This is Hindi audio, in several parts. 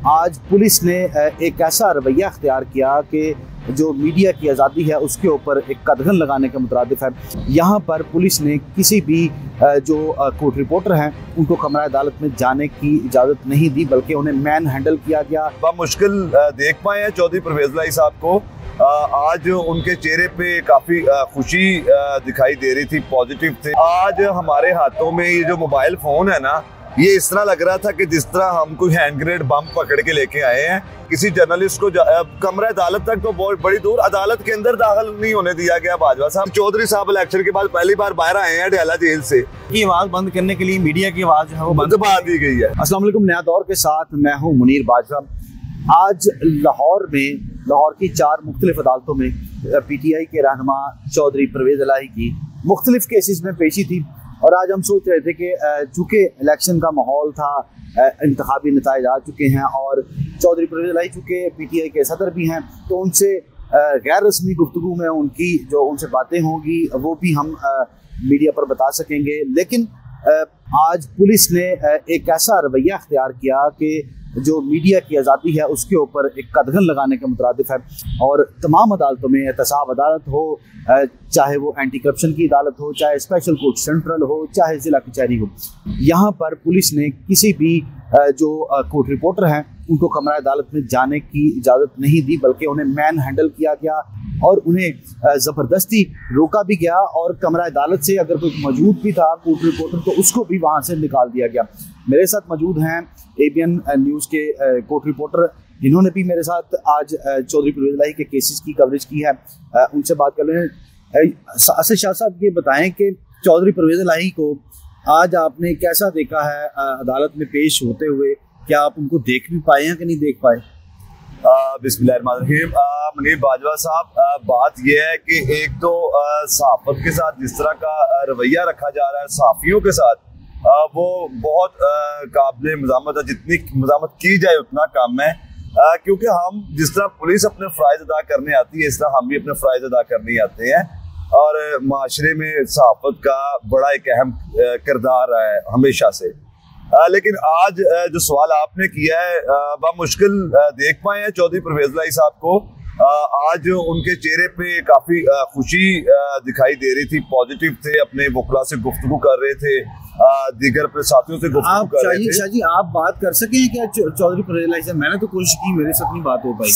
आज पुलिस ने एक ऐसा रवैया अख्तियार किया कि जो मीडिया की आज़ादी है उसके ऊपर एक कदगन लगाने के मुतरादिफ है। यहाँ पर पुलिस ने किसी भी जो कोर्ट रिपोर्टर हैं उनको कमरा अदालत में जाने की इजाज़त नहीं दी, बल्कि उन्हें मैन हैंडल किया गया। मुश्किल देख पाए हैं चौधरी परवेज़ इलाही साहब को। आज उनके चेहरे पे काफ़ी खुशी दिखाई दे रही थी, पॉजिटिव थे। आज हमारे हाथों में ये जो मोबाइल फ़ोन है ना, ये इस तरह लग रहा था कि जिस तरह हम कोई हैंड ग्रेनेड बम पकड़ के लेके आए हैं। किसी जर्नलिस्ट को कमरा अदालत तक तो बहुत बड़ी दूर, अदालत के अंदर दाखिल नहीं होने दिया गया। बाजवा साहब, चौधरी साहब इलेक्शन के बाद पहली बार बाहर आए हैं डयाला जेल से। की आवाज बंद करने के लिए मीडिया की आवाज है वो बंद दबा दी गई है। अस्सलाम वालेकुम, नया दौर के साथ मैं हूँ मुनीर बाजवा। आज लाहौर की 4 मुख्तलिफ अदालतों में PTI के रहनुमा चौधरी परवेज़ इलाही की मुख्तलिफ केसेस में पेशी थी। और आज हम सोच रहे थे कि चूँकि इलेक्शन का माहौल था, इंतखाबी नताइज आ चुके हैं और चौधरी परवेज़ इलाही चूँकि PTI के सदर भी हैं, तो उनसे गैर रस्मी गुफ्तगू में उनसे बातें होंगी वो भी हम मीडिया पर बता सकेंगे। लेकिन आज पुलिस ने एक ऐसा रवैया अख्तियार किया कि जो मीडिया की आज़ादी है उसके ऊपर एक कदगन लगाने के मुतरादिफ है। और तमाम अदालतों में, एहतसाब अदालत हो, चाहे वो एंटी करप्शन की अदालत हो, चाहे स्पेशल कोर्ट सेंट्रल हो, चाहे ज़िला कचहरी हो, यहाँ पर पुलिस ने किसी भी जो कोर्ट रिपोर्टर हैं उनको कमरा अदालत में जाने की इजाज़त नहीं दी, बल्कि उन्हें मैन हैंडल किया गया और उन्हें ज़बरदस्ती रोका भी गया। और कमरा अदालत से अगर कोई मौजूद भी था कोर्ट रिपोर्टर तो उसको भी वहाँ से निकाल दिया गया। मेरे साथ मौजूद हैं ABN न्यूज़ के कोर्ट रिपोर्टर, इन्होंने भी मेरे साथ आज चौधरी परवेज़ इलाही के केसेस की कवरेज की है। उनसे बात कर लें। असद शाह साहब, ये बताएं कि चौधरी परवेज़ इलाही को आज आपने कैसा देखा है अदालत में पेश होते हुए? क्या आप उनको देख भी पाए हैं कि नहीं देख पाए? बिस्मिल्लाहिर्रहमानिर्रहीम। मुनीर बाजवा साहब, बात यह है कि एक तो सहाफ़त के साथ जिस तरह का रवैया रखा जा रहा है सहाफ़ियों के साथ, वो बहुत काबिल मज़ामत है। जितनी मज़ामत की जाए उतना कम है, क्योंकि हम जिस तरह पुलिस अपने फ़राइज़ अदा करने आती है, इस तरह हम भी अपने फ़राइज़ अदा करने आते हैं। और माशरे में सहाफ़त का बड़ा एक अहम किरदार रहा है हमेशा से। लेकिन आज जो सवाल आपने किया है, मुश्किल देख पाए हैं चौधरी परवेज़ इलाही साहब को। आज उनके चेहरे पे काफ़ी खुशी दिखाई दे रही थी, पॉजिटिव थे, अपने वकला से गुफ्तगू कर रहे थे, दीगर अपने साथियों से गुफ्तगू कर रहे थे। शाह जी, आप बात कर सकें क्या चौधरी परवेज़ इलाही साहब? मैंने तो कोशिश की, मेरे से अपनी बात हो पाई।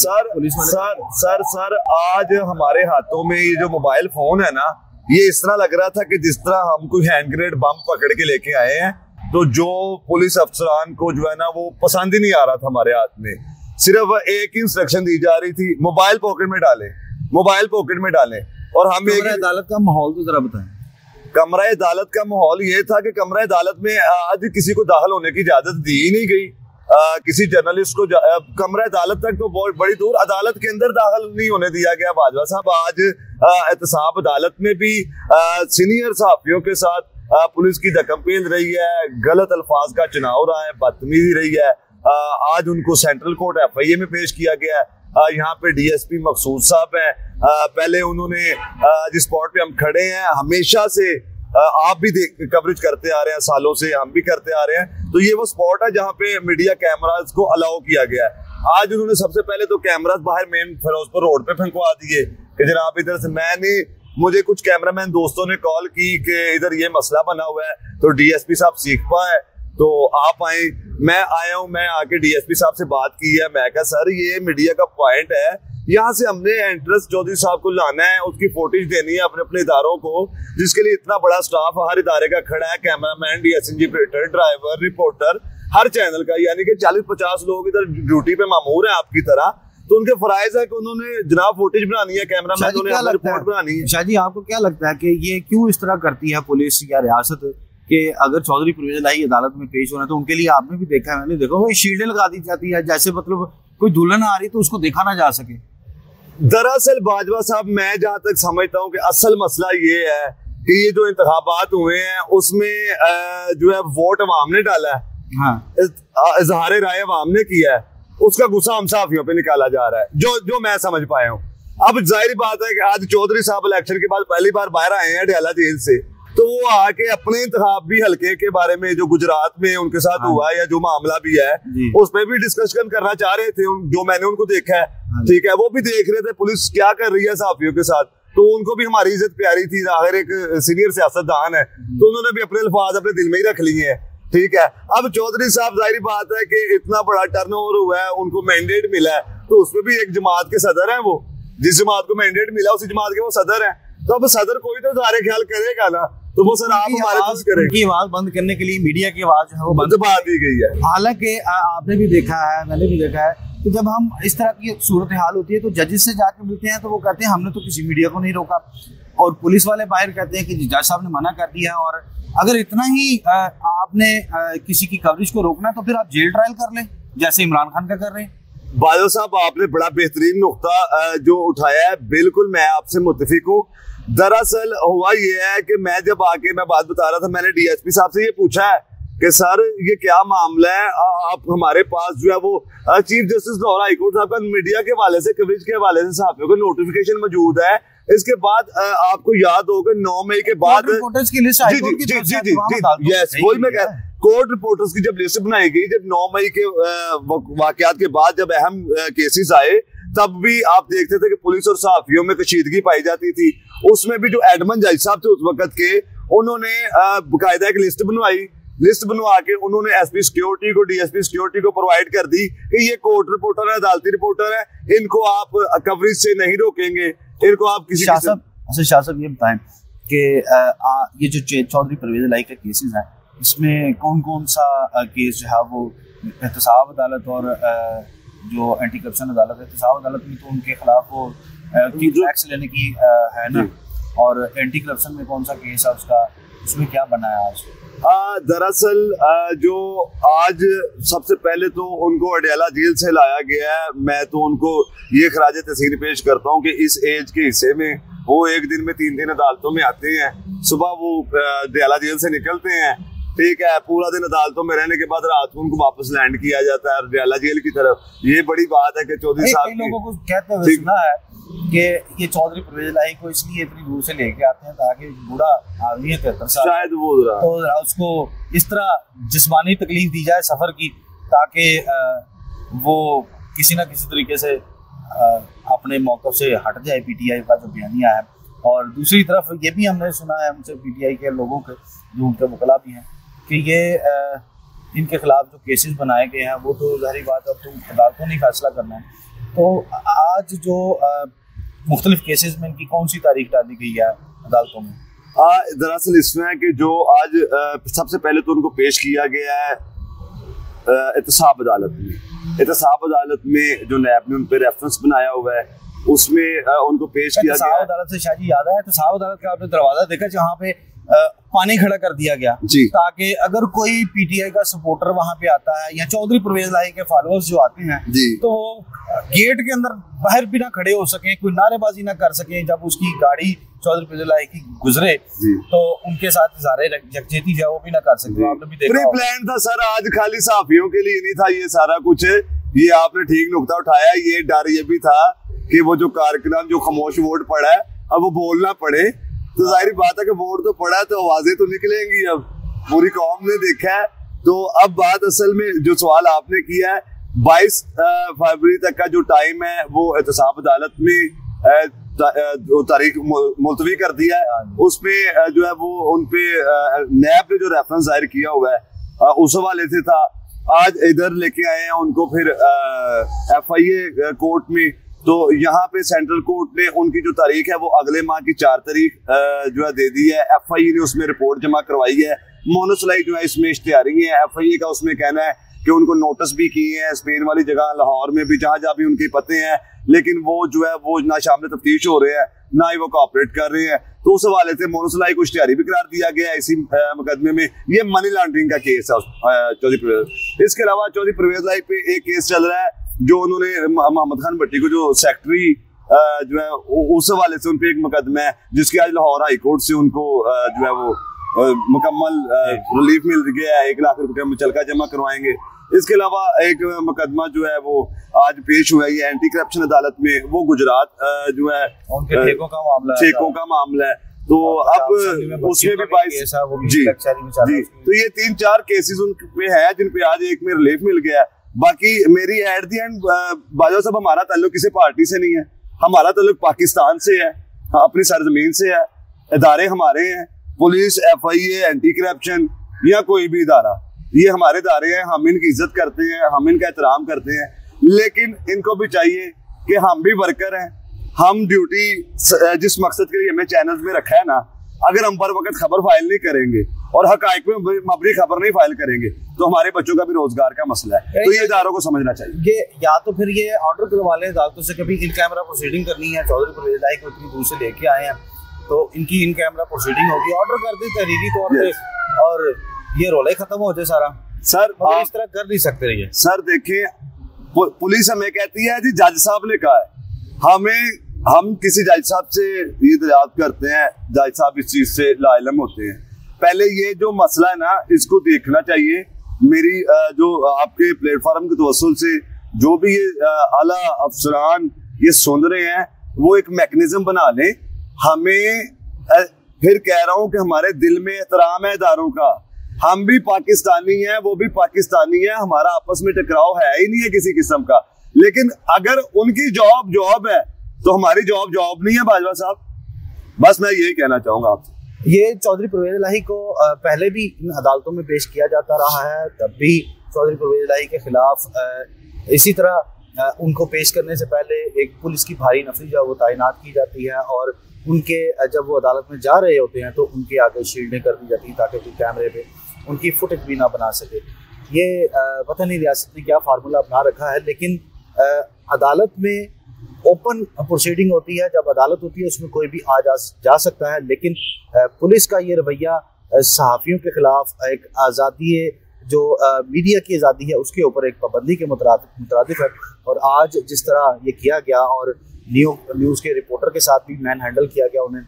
सर, आज हमारे हाथों में ये जो मोबाइल फोन है ना, ये इस तरह लग रहा था कि जिस तरह हम कोई हैंड ग्रेनेड बम पकड़ के लेके आए हैं। तो जो पुलिस अफसरान को जो है ना, वो पसंद ही नहीं आ रहा था हमारे हाथ में। सिर्फ एक ही इंस्ट्रक्शन दी जा रही थी, मोबाइल पॉकेट में डालें, मोबाइल पॉकेट में डालें। और हम कमरा अदालत का माहौल तो जरा बताएं। कमरा अदालत का माहौल ये था कि कमरा अदालत में आज किसी को दाखिल होने की इजाजत दी ही नहीं गई। किसी जर्नलिस्ट को कमरा अदालत तक तो बहुत बड़ी दूर, अदालत के अंदर दाखिल नहीं होने दिया गया। बाजवा साहब, आज एहतसाब अदालत में भी सीनियर सहाफियों के साथ पुलिस की धक्कमपेल रही है, गलत अल्फाज का चुनाव रहा है, बदतमीजी रही है। आज उनको सेंट्रल कोर्ट FIA में पेश किया गया है। यहाँ पे DSP मकसूद साहब हैं। पहले उन्होंने जिस स्पॉट पे हम खड़े हैं, हमेशा से आप भी कवरेज करते आ रहे हैं, सालों से हम भी करते आ रहे हैं, तो ये वो स्पॉट है जहाँ पे मीडिया कैमराज को अलाउ किया गया है। आज उन्होंने सबसे पहले तो कैमराज बाहर मेन फिरोजपुर रोड पे फेंकवा दिए कि जनाब इधर से। मुझे कुछ कैमरामैन दोस्तों ने कॉल की कि इधर ये मसला बना हुआ है, तो DSP साहब सीख पाए तो आप आए। मैं आया हूँ, मैं आके DSP साहब से बात की है। मैं कहा सर, ये मीडिया का पॉइंट है, यहाँ से हमने एंट्रेंस चौधरी साहब को लाना है, उसकी फुटेज देनी है अपने अपने इदारों को, जिसके लिए इतना बड़ा स्टाफ हर इदारे का खड़ा है, cameraman, DSNG operator, driver, reporter, हर चैनल का, यानी कि 40-50 लोग इधर ड्यूटी पे मामूर है आपकी तरह। तो उनके फराइज है कि उन्होंने जनाब फुटेज बनानी है, कैमरामैन उन्हें रिपोर्ट बनानी है। शाह जी, आपको क्या लगता है कि ये क्यों इस तरह करती है पुलिस या रियासत कि अगर चौधरी परवेज़ इलाही अदालत में पेश होना, तो उनके लिए आपने भी देखा है, मैंने देखा, वो शील्डें लगा दी जाती है, जैसे मतलब कोई दुल्हन आ रही तो उसको देखा ना जा सके। दरअसल बाजवा साहब, मैं जहां तक समझता हूँ कि असल मसला ये है कि ये जो इंतखाबात हुए हैं उसमें जो है वोट अवाम ने डाला है, हाँ, इजहार राय अवाम ने किया है, उसका गुस्सा हम सहाफियों पे निकाला जा रहा है, जो मैं समझ पाया हूँ। अब जाहिर बात है कि आज चौधरी साहब इलेक्शन के बाद पहली बार बाहर आए हैं डयाला जेल से, तो वो आके अपने इंतखाब भी हल्के के बारे में जो गुजरात में उनके साथ हुआ या जो मामला भी है उस पर भी डिस्कशन करना चाह रहे थे, जो मैंने उनको देखा है, ठीक है, वो भी देख रहे थे पुलिस क्या कर रही है सहाफियों के साथ, तो उनको भी हमारी इज्जत प्यारी थी, आखिर एक सीनियर सियासतदान है, तो उन्होंने भी अपने अल्फाज अपने दिल में ही रख लिए हैं, ठीक है। अब चौधरी साहब जाहिर बात है कि इतना बड़ा टर्नओवर हुआ है, उनको मैंडेट मिला है, तो उसमें भी एक जमात के सदर है, वो जिस जमात को मैंडेट मिला उसी जमात के वो सदर है, तो अब सदर कोई तो सारे ख्याल करेगा ना, तो वो सर आप हमारे पास करें। उनकी आवाज बंद करने के लिए मीडिया की आवाज है वो बंद दबा दी गई है। हालांकि आपने भी देखा है, मैंने भी देखा है कि जब हम इस तरह की सूरत हाल होती है तो जजेस से जाके मिलते हैं तो वो कहते हैं हमने तो किसी मीडिया को नहीं रोका, और पुलिस वाले बाहर कहते हैं कि जज साहब ने मना कर दिया, और अगर इतना ही आपने किसी की कवरेज को रोकना तो फिर आप जेल ट्रायल कर लें जैसे इमरान खान का कर रहे हैं। बादल साहब आपने बड़ा बेहतरीन नुक्ता जो उठाया है, बिल्कुल मैं आपसे मुत्तफिक हूँ। दरअसल हुआ ये है कि मैं जब आके मैं बात बता रहा था, मैंने डीएसपी साहब से ये पूछा है कि सर ये क्या मामला है, आप हमारे पास जो है वो chief justice Lahore high court साहब का मीडिया के हवाले से कवरेज के हवाले से साहब को नोटिफिकेशन मौजूद है, इसके बाद आपको याद होगा 9 मई के बाद रिपोर्टर्स की लिस्ट हाई कोर्ट की तरफ से यस वही मैं कह रहा हूं, कोर्ट रिपोर्टर्स की जब लिस्ट बनाई गई, जब 9 मई के वाकयात के बाद जब अहम केसेस आए, तब भी आप देखते थे कि पुलिस और सहाफियों में कशीदगी पाई जाती थी। उसमें भी जो एडमन जज साहब थे उस वक्त के, उन्होंने बाकायदा एक लिस्ट बनवाई, लिस्ट बनवा के उन्होंने एसपी सिक्योरिटी को, डीएसपी सिक्योरिटी को प्रोवाइड कर दी कि ये कोर्ट रिपोर्टर है, अदालती रिपोर्टर है, इनको आप कवरेज से नहीं रोकेंगे, इनको आप किसी शाह साहब ये बताएं कि ये जो चौधरी परवेज इलाही का केसेस है, इसमें कौन कौन सा केस जो है वो एहतसाब अदालत और जो एंटी करप्शन अदालत है, एहतसाब अदालत में तो उनके खिलाफ वो टैक्स लेने की है ना, और एंटी करप्शन में कौन सा केस है उसका, उसमें क्या बना है आज? दरअसल जो आज सबसे पहले तो उनको अडयाला जेल से लाया गया है, मैं तो उनको ये खराज तहसीन पेश करता हूँ कि इस एज के हिस्से में वो एक दिन में 3 दिन अदालतों में आते हैं, सुबह वो अडयाला जेल से निकलते हैं, ठीक है, पूरा दिन अदालतों में रहने के बाद रात को उनको वापस लैंड किया जाता है अडयाला जेल की तरफ। ये बड़ी बात है कि चौधरी साहब लोगों को कहते हुए सुना है कि ये चौधरी परवेज इलाही को इसलिए इतनी दूर से लेके आते हैं ताकि बूढ़ा आदमी है 73 साल शायद वो तो उसको इस तरह जिस्मानी तकलीफ दी जाए सफर की, ताकि वो किसी ना किसी तरीके से अपने मौक़िफ़ से हट जाए, पीटीआई का जो बयानिया है। और दूसरी तरफ ये भी हमने सुना है हमसे पीटीआई के लोगों के जो उनके वकला भी हैं कि ये इनके खिलाफ जो केसेस बनाए गए हैं वो तो ज़ाहिर बात है तो अदालतों ने फैसला करना है। तो आज जो मुख्तलिफ केसेस में इनकी कौन सी तारीख डाली गई है अदालतों में? दरअसल इसमें है कि जो आज सबसे पहले तो उनको पेश किया गया है एहतसाब अदालत में। एहतसाब अदालत में जो नैब ने उन पर रेफरेंस बनाया हुआ है उसमें उनको पेश किया गया। अदालत से शायद याद है, एहतसाब अदालत का आपने दरवाजा देखा जहाँ पे पानी खड़ा कर दिया गया ताकि अगर कोई पीटीआई का सपोर्टर वहां पे आता है या चौधरी परवेज इलाही के फॉलोअर्स जो आते हैं तो गेट के अंदर बाहर भी ना खड़े हो सके, कोई नारेबाजी ना कर सके, जब उसकी गाड़ी चौधरी परवेज इलाही की गुजरे तो उनके साथ इज़हारे यकजहती जो वो भी ना कर सके। आपने भी देखा प्लान था सर, आज खाली सहाफियों के लिए नहीं था ये सारा कुछ, ये आपने ठीक नुकता उठाया। ये डर ये भी था कि वो जो कारकुनान जो खामोश वोट पड़ा है अब वो बोलना पड़े, तो जाहिर बात है कि वोट तो पड़ा है तो आवाजें तो निकलेंगी, अब पूरी कौम ने देखा है। तो अब बात असल में जो सवाल आपने किया है 22 फरवरी तक का जो टाइम है वो एहतसाब अदालत में तारीख मुलतवी कर दिया है। उसमें जो है वो उनपे नैब ने जो रेफरेंस जाहिर किया हुआ है उस हवाले से था। आज इधर लेके आए हैं उनको फिर FIA कोर्ट में, तो यहाँ पे सेंट्रल कोर्ट ने उनकी जो तारीख है वो अगले माह की 4 तारीख जो है दे दी है। FIA ने उसमें रिपोर्ट जमा करवाई है। मोनोसलाई जो है इसमें इश्तिहारी है। FIA का उसमें कहना है कि उनको नोटिस भी किए हैं स्पेन वाली जगह लाहौर में भी जहाँ भी उनके पते हैं, लेकिन वो जो है वो ना शामिल तफ्तीश हो रहे हैं ना ही वो कोऑपरेट कर रहे हैं। तो उस हवाले से मोनोसलाई को इश्तिहारी भी करार दिया गया है इसी मुकदमे में। ये मनी लॉन्ड्रिंग का केस है चौधरी परवेज। इसके अलावा चौधरी परवेज इलाही पे एक केस चल रहा है जो उन्होंने मोहम्मद खान भट्टी को जो सेक्रेटरी जो है उस हवाले से उन पे एक मुकदमा है जिसकी आज लाहौर हाई कोर्ट से उनको जो है वो मुकम्मल रिलीफ मिल गया है। 1 लाख रुपए मुचलका जमा करवाएंगे। इसके अलावा एक मुकदमा जो है वो आज पेश हुआ है ये एंटी करप्शन अदालत में, वो गुजरात जो है उनके ठेकों का मामला है। तो अब उसमें भी 22 जी जी, तो ये 3-4 केसेस उन पे है जिन पे आज एक में रिलीफ मिल गया है। बाकी मेरी एट दी एंड बाजवा साहब, हमारा ताल्लुक किसी पार्टी से नहीं है, हमारा ताल्लुक पाकिस्तान से है, अपनी सरजमीन से है, इदारे हमारे हैं, पुलिस, FIA, एंटी करप्शन या कोई भी इदारा, ये हमारे इदारे हैं, हम इनकी इज्जत करते हैं, हम इनका एहतराम करते हैं। लेकिन इनको भी चाहिए कि हम भी वर्कर हैं, हम ड्यूटी जिस मकसद के लिए हमें चैनल्स में रखा है ना, अगर हम बर वक्त खबर फाइल नहीं करेंगे और हकाइक में मबनी खबर नहीं फाइल करेंगे तो हमारे बच्चों का भी रोजगार का मसला है। तो ये इदारों को समझना चाहिए। ये या तो फिर ये ऑर्डर करवा लें अदालतों से, कभी इन कैमरा प्रोसीडिंग करनी है, चौधरी परवेज इलाही को इतनी दूर से लेके आए हैं तो इनकी इन कैमरा प्रोसीडिंग होगी, ऑर्डर कर दी तहरीरी तौर पे और ये रोला ही खत्म हो जाए सारा। सर इस तरह कर नहीं सकते रहिए। सर देखिए, पुलिस हमें कहती है जी जज साहब ने कहा है, हम किसी जज साहब से ये दरियाफ्त करते हैं, जज साहब इस चीज से लाइलम होते हैं। पहले ये जो मसला है ना, इसको देखना चाहिए। मेरी जो आपके प्लेटफॉर्म के तवस्सुल से जो भी ये आला अफसरान ये सुन रहे हैं, वो एक मैकेनिज्म बना लें। हमें फिर कह रहा हूं कि हमारे दिल में एहतराम है इदारों का, हम भी पाकिस्तानी हैं, वो भी पाकिस्तानी है, हमारा आपस में टकराव है ही नहीं है किसी किस्म का। लेकिन अगर उनकी जॉब है तो हमारी जॉब नहीं है बाजवा साहब। बस मैं यही कहना चाहूंगा आपसे। ये चौधरी परवेज इलाही को पहले भी इन अदालतों में पेश किया जाता रहा है, तब भी चौधरी परवेज इलाही के खिलाफ इसी तरह उनको पेश करने से पहले एक पुलिस की भारी नफरी जो वो तैनात की जाती है और उनके जब वो अदालत में जा रहे होते हैं तो उनके आगे शील्डें कर दी जाती है ताकि कोई कैमरे पे उनकी फुटेज भी ना बना सके। ये पता नहीं रियासत ने क्या फार्मूला अपना रखा है, लेकिन अदालत में ओपन प्रोसीडिंग होती है, जब अदालत होती है उसमें कोई भी जा सकता है। लेकिन पुलिस का ये रवैया सहाफ़ियों के खिलाफ एक आज़ादी जो मीडिया की आज़ादी है उसके ऊपर एक पाबंदी के मुतरादिफ है। और आज जिस तरह ये किया गया और न्यूज़ के रिपोर्टर के साथ भी मैन हैंडल किया गया उन्हें,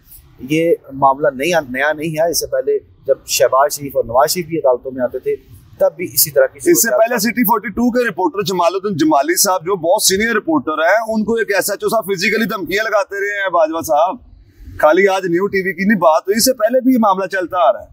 ये मामला नया नहीं है। इससे पहले जब शहबाज शरीफ और नवाज शरीफ भी अदालतों में आते थे तब भी इसी तरह की, इससे पहले सिटी 42 के रिपोर्टर जमालुद्दीन जमाली साहब जो बहुत सीनियर रिपोर्टर है, उनको एक SHO साहब फिजिकली धमकियां लगाते रहे हैं बाजवा साहब। खाली आज न्यू टीवी की नहीं बात हुई, इससे पहले भी ये मामला चलता आ रहा है।